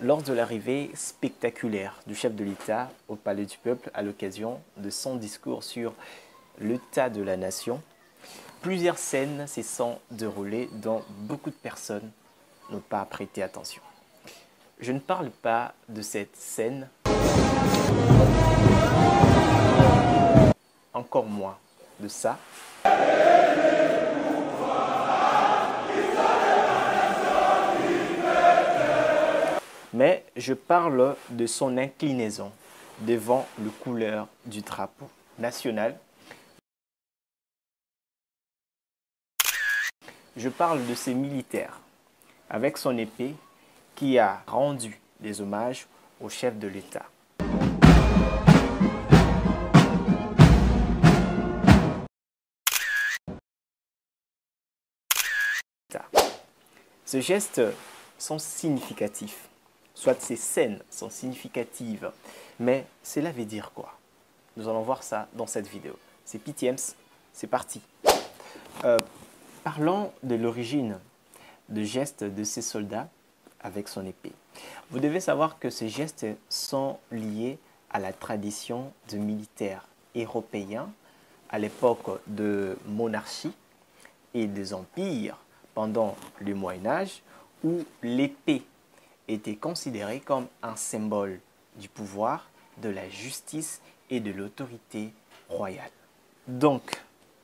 Lors de l'arrivée spectaculaire du chef de l'État au Palais du Peuple à l'occasion de son discours sur l'état de la nation, plusieurs scènes se sont déroulées dont beaucoup de personnes n'ont pas prêté attention. Je ne parle pas de cette scène, encore moins de ça. Mais je parle de son inclinaison devant le couleur du drapeau national. Je parle de ces militaires avec son épée qui a rendu des hommages au chef de l'État. Ces gestes sont significatifs, soit ces scènes sont significatives, mais cela veut dire quoi? Nous allons voir ça dans cette vidéo. C'est PTMs, c'est parti. Parlons de l'origine de gestes de ces soldats avec son épée. Vous devez savoir que ces gestes sont liés à la tradition de militaires européens à l'époque de monarchie et des empires pendant le Moyen-Âge où l'épée était considérée comme un symbole du pouvoir, de la justice et de l'autorité royale. Donc,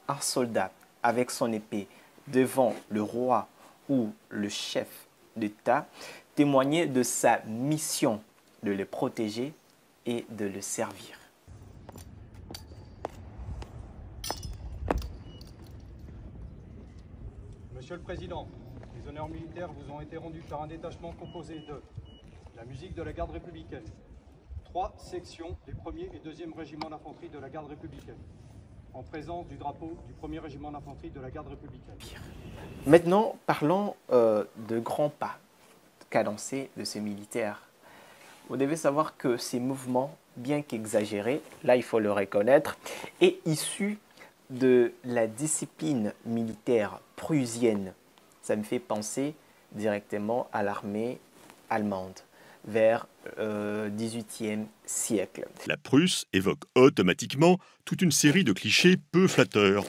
un soldat avec son épée devant le roi ou le chef d'État témoignait de sa mission de le protéger et de le servir. Monsieur le Président, les honneurs militaires vous ont été rendus par un détachement composé de la musique de la garde républicaine, 3 sections des 1er et 2e régiments d'infanterie de la garde républicaine, en présence du drapeau du 1er régiment d'infanterie de la garde républicaine. Maintenant, parlons de grands pas cadencés de ces militaires. Vous devez savoir que ces mouvements, bien qu'exagérés, là il faut le reconnaître, est issu de la discipline militaire prussienne. Ça me fait penser directement à l'armée allemande vers le XVIIIe siècle. La Prusse évoque automatiquement toute une série de clichés peu flatteurs.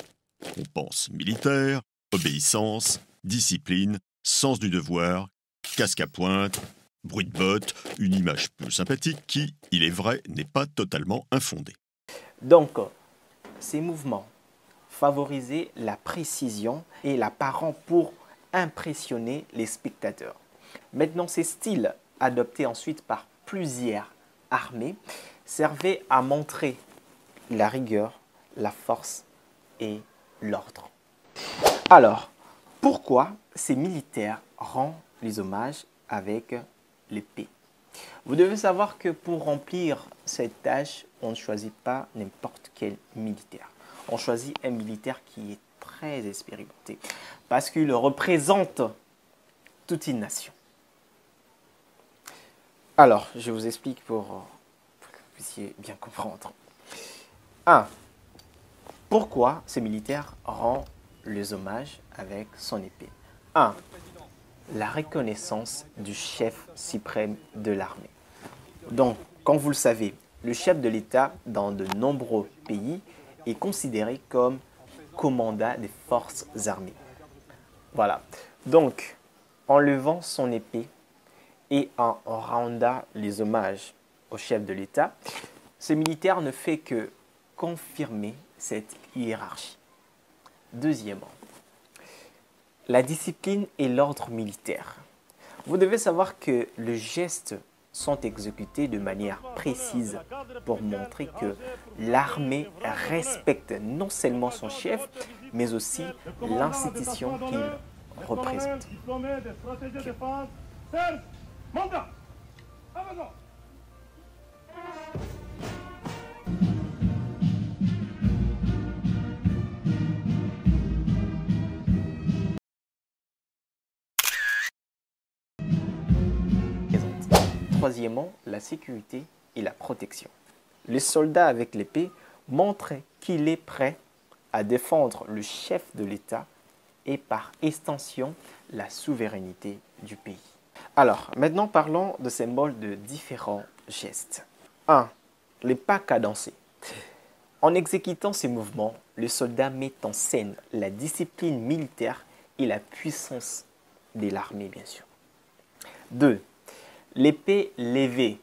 On pense militaire, obéissance, discipline, sens du devoir, casque à pointe, bruit de bottes, une image peu sympathique qui, il est vrai, n'est pas totalement infondée. Donc, ces mouvements favorisaient la précision et l'apparent pour impressionner les spectateurs. Maintenant, ces styles, adoptés ensuite par plusieurs armées, servaient à montrer la rigueur, la force et l'ordre. Alors, pourquoi ces militaires rendent les hommages avec l'épée? Vous devez savoir que pour remplir cette tâche, on ne choisit pas n'importe quel militaire. On choisit un militaire qui est très expérimenté parce qu'il représente toute une nation. Alors, je vous explique pour que vous puissiez bien comprendre. 1. Pourquoi ce militaire rend les hommages avec son épée? 1. La reconnaissance du chef suprême de l'armée. Donc, comme vous le savez, le chef de l'État dans de nombreux pays est considéré comme commandant des forces armées. Voilà. Donc, en levant son épée et en rendant les hommages au chef de l'État, ce militaire ne fait que confirmer cette hiérarchie. Deuxièmement, la discipline et l'ordre militaire. Vous devez savoir que les gestes sont exécutés de manière précise pour montrer que l'armée respecte non seulement son chef, mais aussi l'institution qu'il représente. Troisièmement, la sécurité et la protection. Le soldat avec l'épée montre qu'il est prêt à défendre le chef de l'État et par extension la souveraineté du pays. Alors, maintenant parlons de symboles de différents gestes. 1. Les pas cadencés. En exécutant ces mouvements, le soldat met en scène la discipline militaire et la puissance de l'armée, bien sûr. 2. L'épée levée.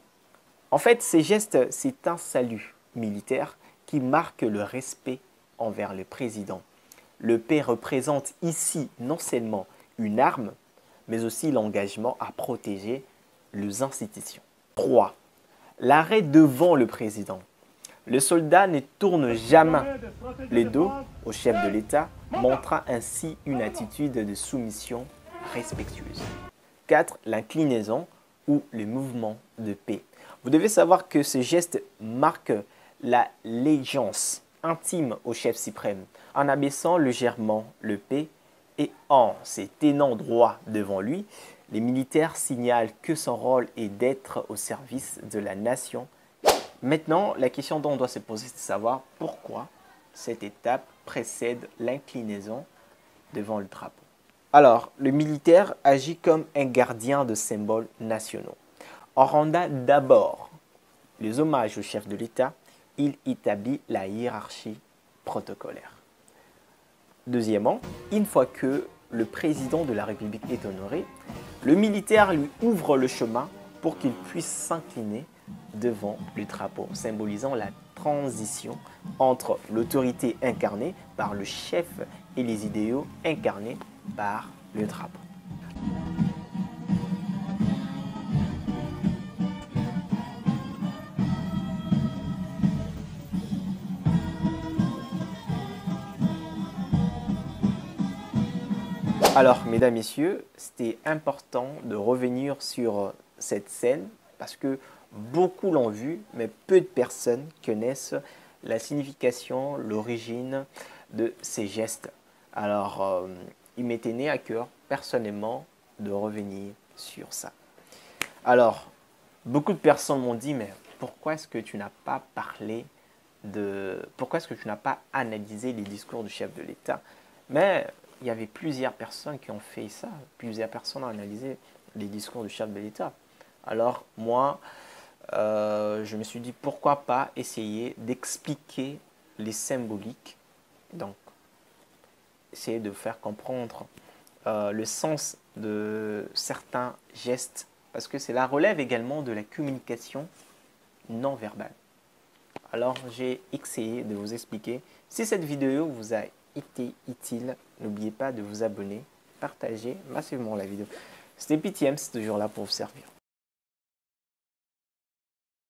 En fait, ces gestes, c'est un salut militaire qui marque le respect envers le président. L'épée représente ici non seulement une arme, mais aussi l'engagement à protéger les institutions. 3. L'arrêt devant le président. Le soldat ne tourne jamais le dos au chef de l'État, montrant ainsi une attitude de soumission respectueuse. 4. L'inclinaison ou le mouvement de paix. Vous devez savoir que ce geste marque l'allégeance intime au chef suprême, en abaissant légèrement le paix et en se tenant droit devant lui. Les militaires signalent que son rôle est d'être au service de la nation. Maintenant, la question dont on doit se poser, c'est de savoir pourquoi cette étape précède l'inclinaison devant le drapeau. Alors, le militaire agit comme un gardien de symboles nationaux. En rendant d'abord les hommages au chef de l'État, il établit la hiérarchie protocolaire. Deuxièmement, une fois que le président de la République est honoré, le militaire lui ouvre le chemin pour qu'il puisse s'incliner devant le drapeau, symbolisant la transition entre l'autorité incarnée par le chef et les idéaux incarnés par le drapeau. Alors, mesdames, messieurs, c'était important de revenir sur cette scène parce que beaucoup l'ont vu, mais peu de personnes connaissent la signification, l'origine de ces gestes. Alors, il m'était né à cœur, personnellement, de revenir sur ça. Alors, beaucoup de personnes m'ont dit, mais pourquoi est-ce que tu n'as pas parlé pourquoi est-ce que tu n'as pas analysé les discours du chef de l'État? Mais il y avait plusieurs personnes qui ont fait ça. Plusieurs personnes ont analysé les discours du chef de l'État. Alors, moi, je me suis dit, pourquoi pas essayer d'expliquer les symboliques. Donc, essayer de faire comprendre le sens de certains gestes. Parce que cela relève également de la communication non verbale. Alors, j'ai essayé de vous expliquer. Si cette vidéo vous a été utile, n'oubliez pas de vous abonner, partager massivement la vidéo. C'était PTM, c'est toujours là pour vous servir.